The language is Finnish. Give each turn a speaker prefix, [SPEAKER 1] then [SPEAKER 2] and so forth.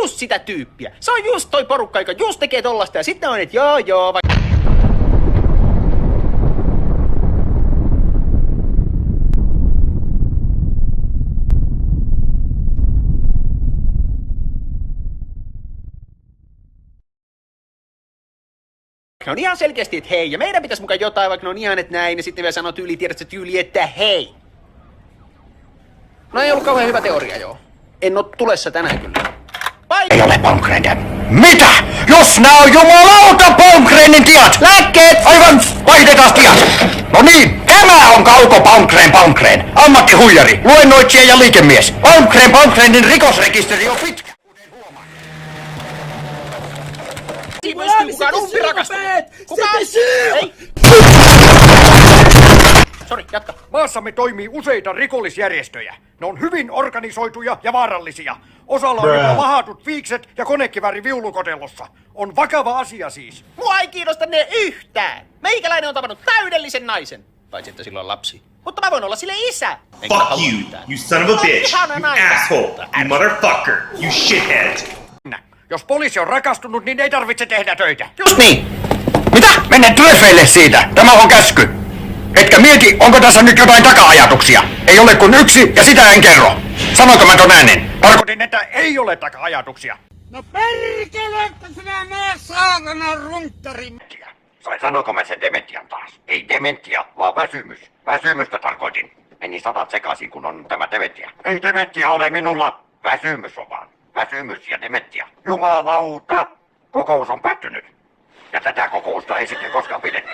[SPEAKER 1] just sitä tyyppiä. Se on just toi porukka, joka just tekee tollasta ja sitten on, että joo, vaikka... Ne on ihan selkeästi, että hei, ja meidän pitäisi mukaan jotain, vaikka ne on ihan, että näin, ja sitten vielä sanoo tyyli, että hei. No ei ollut kauhean hyvä teoria, joo. En oo tulessa tänään kyllä.
[SPEAKER 2] Ei ole Palmgren. Mitä? Jos nää on jumalauta Palmgrenin tiat! Lääkkeet! Aivan! Vaihdetaan tiat! No niin, tämä on Kauko Palmgren. Ammattihuijari, luennoitsija ja liikemies. Palmgrenin rikosrekisteri on pitkä.
[SPEAKER 1] Siinä pystyy kukaan umpi rakastunut. Kukaan? Ei. Sori, jatka.
[SPEAKER 2] Maassamme toimii useita rikollisjärjestöjä. Ne on hyvin organisoituja ja vaarallisia. Osalla on jopa lahatut viikset ja konekivääri viulukotellossa. On vakava asia siis.
[SPEAKER 1] Mua ei kiinnosta ne yhtään. Meikäläinen on tavannut täydellisen naisen. Paitsi että sillä on lapsi. Mutta mä voin olla sille isä. Enkä
[SPEAKER 3] Fuck you, you son of a bitch, you asshole, you motherfucker, you shithead.
[SPEAKER 2] Jos poliisi on rakastunut, niin ei tarvitse tehdä töitä.
[SPEAKER 1] Just niin.
[SPEAKER 2] Mitä? Mene treffeille siitä. Tämä on käsky. Etkä mieti, onko tässä nyt jotain taka-ajatuksia. Ei ole kuin yksi ja sitä en kerro. Sanoinko mä ton äänen? Tarkoitin, että ei ole taka-ajatuksia.
[SPEAKER 4] No perkele, että sinä mene saatana runttari!
[SPEAKER 2] Sai sanoiko mä sen dementian taas? Ei dementia, vaan väsymys. Väsymystä tarkoitin. Meni sanat sekaisin, kun on tämä dementia. Ei dementia ole minulla. Väsymys on vaan. Väsymys ja dementia. Jumalauta! Kokous on päättynyt. Ja tätä kokousta ei sitten koskaan pidetty.